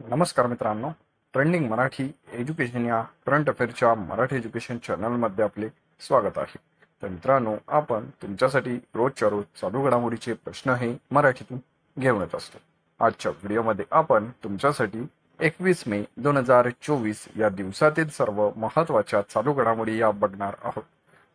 नमस्कार मित्रांनो, trending Marathi education या करंट अफेअरच्या मराठी एज्युकेशन चॅनलमध्ये आपले स्वागत आहे. तर मित्रांनो, आपण तुमच्यासाठी रोजच्या रोज चालू घडामोडीचे प्रश्न हे मराठीतून घेऊन येत असतो. आजच्या व्हिडिओमध्ये आपण तुमच्यासाठी 21 मे 2024 या दिवसातील सर्व महत्त्वाच्या चालू घडामोडी या बघणार आहोत.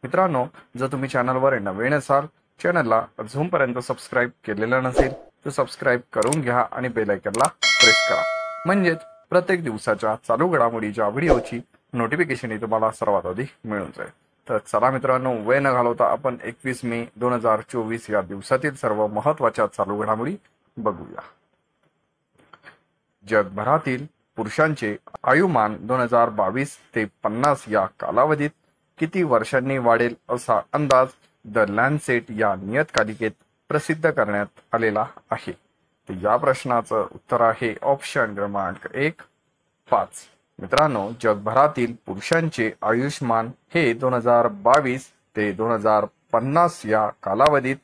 मित्रांनो, जर तुम्ही चॅनलवर नवीन असाल, चॅनलला अजूनपर्यंत सबस्क्राईब केलेलं नसेल तर सबस्क्राईब करून घ्या आणि बेल आयकॉनला प्रेस करा. म्हणजेच प्रत्येक दिवसाच्या चालू घडामोडीच्या व्हिडिओची नोटिफिकेशन ही तुम्हाला सर्वात आधी मिळून जाईल. तर चला मित्रांनो, वेळ न घालवता आपण 21 मे 2024 या दिवसातील सर्व महत्त्वाच्या चालू घडामोडी बघूया. जगभरातील पुरुषांचे आयुमान 2022 ते 50 या कालावधीत किती वर्षांनी वाढेल असा अंदाज द लॅन्सेट या नियतकालिकेत प्रसिद्ध करण्यात आलेला आहे. तर या प्रश्नाचं उत्तर आहे ऑप्शन क्रमांक 1, 5. मित्रांनो, जगभरातील पुरुषांचे आयुष्मान हे 2022 ते 2050 या कालावधीत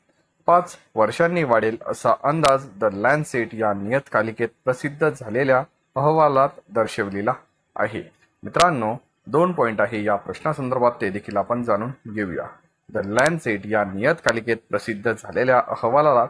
5 वर्षांनी वाढेल असा अंदाज द लॅन्सेट या नियतकालिकेत प्रसिद्ध झालेल्या अहवालात दर्शवलेला आहे. मित्रांनो, 2 पॉइंट आहे या प्रश्नासंदर्भात, ते देखील आपण जाणून घेऊया. द लॅन्सेट या नियतकालिकेत प्रसिद्ध झालेल्या अहवालात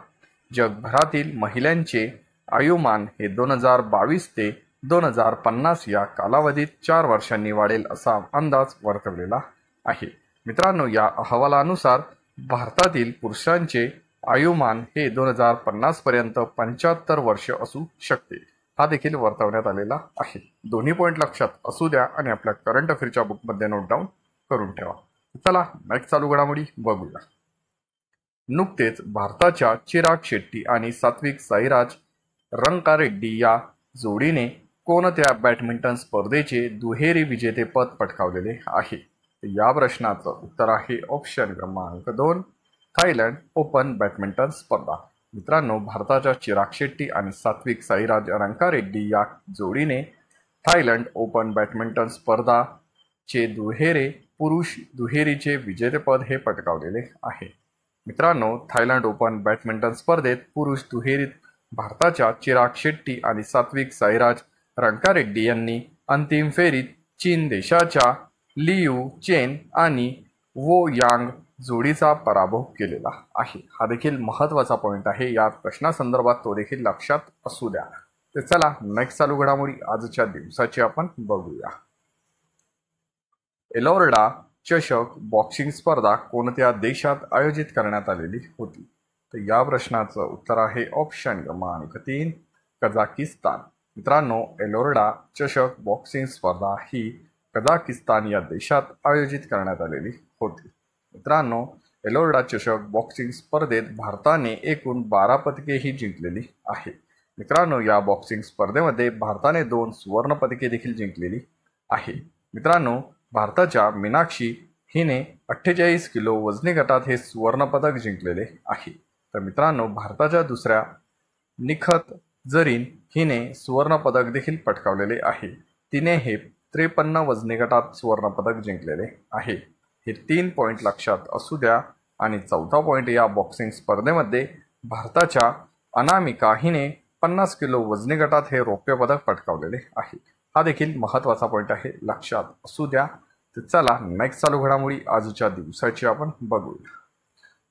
जगभरातील महिलांचे आयुमान हे 2022 ते 2050 या कालावधीत 4 वर्षांनी वाढेल असा अंदाज वर्तवलेला आहे. मित्रांनो, या अहवालानुसार भारतातील पुरुषांचे आयुमान हे 2050 पर्यंत 75 वर्ष असू शकते, हा देखील वर्तवण्यात आलेला आहे. दोन्ही पॉइंट लक्षात असू द्या आणि आपल्या करंट अफेअरच्या बुकमध्ये नोट डाऊन करून ठेवा. चला नेक्स्ट चालू घडामोडी बघूया. नुकतेच भारताच्या चिराग शेट्टी आणि सात्विक साईराज रंकारेड्डी या जोडीने कोणत्या बॅडमिंटन स्पर्धेचे दुहेरी विजेतेपद पटकावलेले आहे? या प्रश्नाचं उत्तर आहे ऑप्शन क्रमांक 2, थायलंड ओपन बॅडमिंटन स्पर्धा. मित्रांनो, भारताच्या चिराग शेट्टी आणि सात्विक साईराज रंकारेड्डी या जोडीने थायलंड ओपन बॅडमिंटन स्पर्धाचे पुरुष दुहेरीचे विजेतेपद हे पटकावलेले आहे. मित्रांनो, थायलंड ओपन बॅडमिंटन स्पर्धेत पुरुष दुहेरीत भारताच्या चिराग शेट्टी आणि सात्विक साईराज रंकारेड्डी यांनी अंतिम फेरीत चीन देशाच्या लियू चेन आणि वो यांग जोडीचा पराभव केलेला आहे. हा देखील महत्त्वाचा पॉइंट आहे या प्रश्नासंदर्भात, तो देखील लक्षात असू द्या. तर चला नेक्स्ट चालू घडामोडी आजच्या दिवसाची आपण बघूया. एलोराडा चषक बॉक्सिंग स्पर्धा कोणत्या देशात आयोजित करण्यात आलेली होती? तर या प्रश्नाचं उत्तर आहे ऑप्शन क्रमांक 3, कझाकिस्तान. मित्रांनो, एलोराडा चषक बॉक्सिंग स्पर्धा ही कझाकिस्तान या देशात आयोजित करण्यात आलेली होती. मित्रांनो, एलोराडा चषक बॉक्सिंग स्पर्धेत भारताने एकूण 12 पदकेही जिंकलेली आहे. मित्रांनो, या बॉक्सिंग स्पर्धेमध्ये भारताने 2 सुवर्ण पदके देखील जिंकलेली आहे. मित्रांनो, भारताच्या मीनाक्षी हिने 48 किलो वजनी गटात हे सुवर्ण पदक जिंकलेले आहे. तर मित्रांनो, भारताच्या दुसऱ्या निखत जरीन हिने सुवर्ण पदक देखील पटकावलेले आहे. तिने हे 53 वजनी गटात सुवर्ण पदक जिंकलेले आहे. हे 3 पॉइंट लक्षात असू द्या. आणि चौथा पॉइंट, या बॉक्सिंग स्पर्धेमध्ये भारताच्या अनामिका हिने 50 किलो वजनी गटात हे रौप्य पदक पटकावलेले आहे. हा देखील महत्त्वाचा पॉइंट आहे, लक्षात असू द्या. तर चला नेक्स्ट चालू घडामोडी आजच्या दिवसाची आपण बघूया.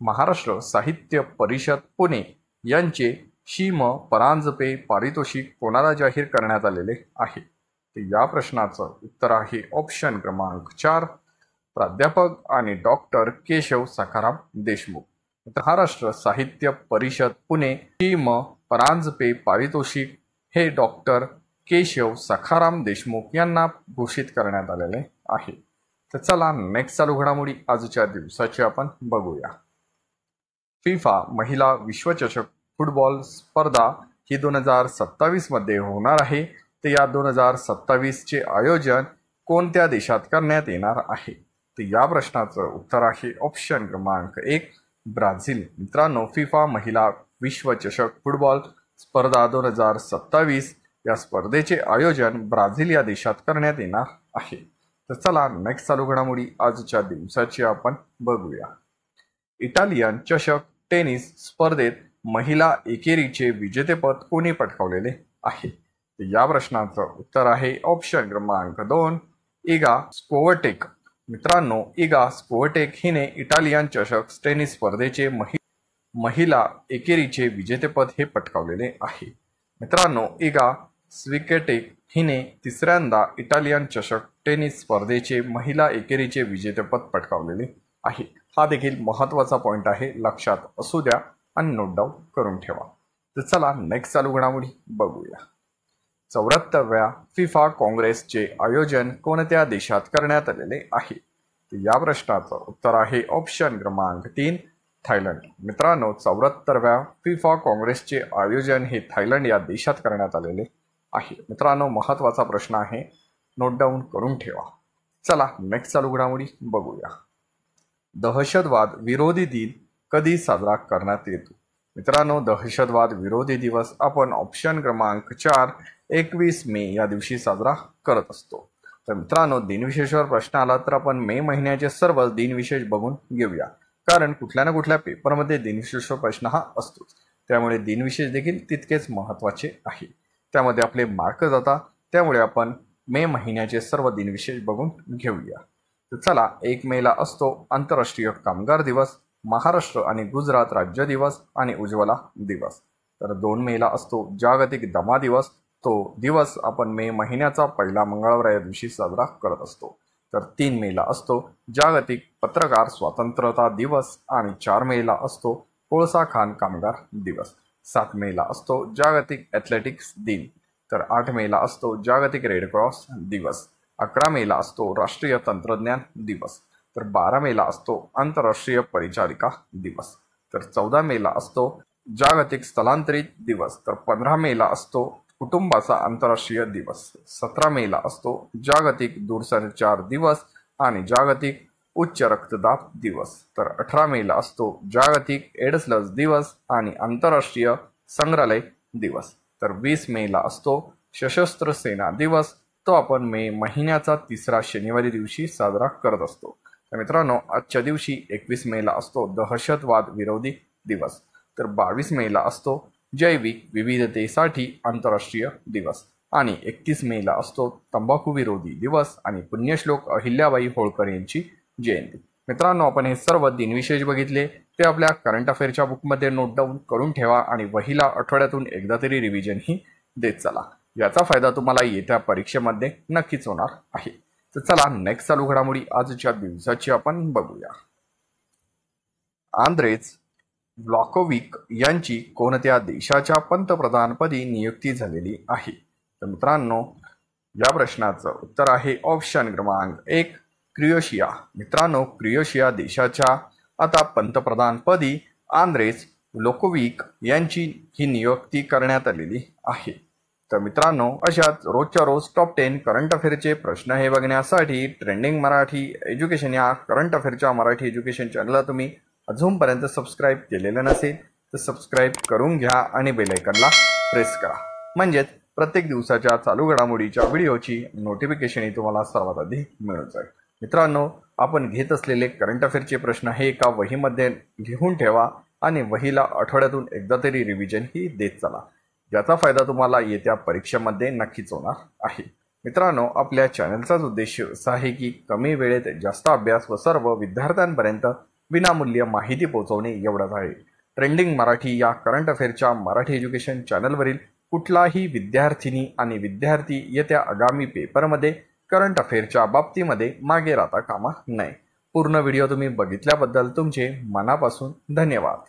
महाराष्ट्र साहित्य परिषद पुणे यांचे शिम परांजपे पारितोषिक कोणाला जाहीर करण्यात आलेले आहे? तर या प्रश्नाचं उत्तर आहे ऑप्शन क्रमांक 4, प्राध्यापक आणि डॉक्टर केशव सखाराम देशमुख. महाराष्ट्र साहित्य परिषद पुणे शिम परांजपे पारितोषिक हे डॉक्टर केशव सखाराम देशमुख यांना घोषित करण्यात आलेले आहे. तर चला नेक्स्ट चालू घडामोडी आजच्या दिवसाची आपण बघूया. फिफा महिला विश्वचषक फुटबॉल स्पर्धा ही 2027 मध्ये होणार आहे. तर या 2027 चे आयोजन कोणत्या देशात करण्यात येणार आहे? तर या प्रश्नाचं उत्तर आहे ऑप्शन क्रमांक 1, ब्राझील. मित्रांनो, फिफा महिला विश्वचषक फुटबॉल स्पर्धा 2027 या स्पर्धेचे आयोजन ब्राझील या देशात करण्यात येणार आहे. तर चला नेक्स्ट चालू घडामोडी आजच्या दिवसाची आपण बघूया. इटालियन चषक टेनिस स्पर्धेत महिला एकेरीचे विजेतेपद कोणी पटकावलेले आहे? तर या प्रश्नाचं उत्तर आहे ऑप्शन क्रमांक 2 इगा स्पोवटेक। मित्रांनो, इगा स्पोवटेक हिने इटालियन चषक टेनिस स्पर्धेचे महिला एकेरीचे विजेतेपद हे पटकावलेले आहे। मित्रांनो, इगा स्विकेटेक हिने तिसऱ्यांदा इटालियन चषक टेनिस स्पर्धेचे महिला एकेरीचे विजेतेपद पटकावलेले आहे। हा देखील महत्त्वाचा पॉइंट आहे, लक्षात असू द्या आणि नोट डाऊन करून ठेवा। तर चला नेक्स्ट चालू घडामोडी बघूया। 74व्या फिफा काँग्रेसचे आयोजन कोणत्या देशात करण्यात आलेले आहे? तर या प्रश्नाचं उत्तर आहे ऑप्शन क्रमांक 3 थायलंड। मित्रांनो, 74व्या फिफा काँग्रेसचे आयोजन हे थायलंड या देशात करण्यात आलेले आहे। मित्रांनो, महत्त्वाचा प्रश्न आहे, नोट डाऊन करून ठेवा। चला नेक्स्ट चालू घडामोडी बघूया। दहशतवाद विरोधी दिन कधी साजरा करण्यात येतो? मित्रांनो, दहशतवाद विरोधी दिवस आपण ऑप्शन क्रमांक 4 21 मे या दिवशी साजरा करत असतो। तर मित्रांनो, दिनविशेषावर प्रश्न आला तर आपण मे महिन्याचे सर्व दिनविशेष बघून घेऊया, कारण कुठल्या ना कुठल्या पेपरमध्ये दिनविशेषावर प्रश्न हा असतोच, त्यामुळे दिनविशेष देखील तितकेच महत्त्वाचे आहे, त्यामध्ये आपले मार्क जातात। त्यामुळे आपण मे महिन्याचे सर्व दिनविशेष बघून घेऊया। तर चला, 1 मेला असतो आंतरराष्ट्रीय कामगार दिवस, महाराष्ट्र आणि गुजरात राज्य दिवस आणि उज्ज्वला दिवस। तर 2 मेला असतो जागतिक दमा दिवस, तो दिवस आपण मे महिन्याचा पहिला मंगळवार या दिवशी साजरा करत असतो। तर 3 मेला असतो जागतिक पत्रकार स्वातंत्र्यता दिवस आणि 4 मेला असतो कोळसा खाण कामगार दिवस। 7 मेला असतो जागतिक ॲथलेटिक्स दिन। तर 8 मेला असतो जागतिक रेड क्रॉस दिवस। 11 मेला असतो राष्ट्रीय तंत्रज्ञान दिवस। तर 12 मेला असतो आंतरराष्ट्रीय परिचारिका दिवस। तर 14 मेला असतो जागतिक स्थलांतरित दिवस। तर 15 मेला असतो कुटुंबाचा आंतरराष्ट्रीय दिवस। 17 मेला असतो जागतिक दूरसंचार दिवस आणि जागतिक उच्च रक्तदाब दिवस। तर 18 मेला असतो जागतिक एड्स लस दिवस आणि आंतरराष्ट्रीय संग्रहालय दिवस। तर 20 मेला असतो सशस्त्र सेना दिवस, तो आपण मे महिन्याचा 3रा शनिवारी दिवशी साजरा करत असतो। तर मित्रांनो, आजच्या दिवशी 21 मेला असतो दहशतवाद विरोधी दिवस। तर 22 मेला असतो जैविक विविधतेसाठी आंतरराष्ट्रीय दिवस आणि 31 मेला असतो तंबाखू विरोधी दिवस आणि पुण्यश्लोक अहिल्याबाई होळकर यांची जयंती। मित्रांनो, आपण हे सर्व दिनविशेष बघितले, ते आपल्या करंट अफेअरच्या बुकमध्ये नोट डाऊन करून ठेवा आणि वहीला आठवड्यातून एकदा तरी रिव्हिजन ही देत चला। याचा फायदा तुम्हाला येत्या परीक्षेमध्ये नक्कीच होणार आहे। तर चला नेक्स्ट चालू घडामोडी आजच्या दिवसाची आपण बघूया। आंद्रेज व्लाकोविक यांची कोणत्या देशाच्या पंतप्रधानपदी नियुक्ती झालेली आहे? तर मित्रांनो, या प्रश्नाचं उत्तर आहे ऑप्शन क्रमांक 1 क्रोएशिया। मित्रांनो, क्रोएशिया देशाच्या आता पंतप्रधानपदी आंद्रेज व्लाकोविक यांची ही नियुक्ती करण्यात आलेली आहे। तर मित्रांनो, अशाच रोजच्या रोज टॉप 10 करंट अफेअरचे प्रश्न हे बघण्यासाठी ट्रेंडिंग मराठी एज्युकेशन या करंट अफेअरच्या मराठी एज्युकेशन चॅनलला तुम्ही अजूनपर्यंत सबस्क्राईब केलेलं नसेल तर सबस्क्राईब करून घ्या आणि बेल आयकॉनला प्रेस करा, म्हणजेच प्रत्येक दिवसाच्या चालू घडामोडीच्या व्हिडिओची नोटिफिकेशन ही तुम्हाला सर्वात आधी मिळून जाईल। मित्रांनो, आपण घेत असलेले करंट अफेअरचे प्रश्न हे एका वहीमध्ये लिहून ठेवा आणि वहीला आठवड्यातूून एकदा तरी रिव्हिजन ही देत चला। याचा फायदा तुम्हाला येत्या परीक्षेमध्ये नक्कीच होणार आहे। मित्रांनो, आपल्या चॅनलचाच उद्देश असा आहे की कमी वेळेत जास्त अभ्यास व सर्व विद्यार्थ्यांपर्यंत विनामूल्य माहिती पोहोचवणे एवढंच आहे। ट्रेंडिंग मराठी या करंट अफेअरच्या मराठी एज्युकेशन चॅनलवरील कुठलाही विद्यार्थिनी आणि विद्यार्थी येत्या आगामी पेपरमध्ये करंट अफेअरच्या बाबतीमध्ये मागे राहता कामा नये। पूर्ण व्हिडिओ तुम्ही बघितल्याबद्दल तुमचे मनापासून धन्यवाद।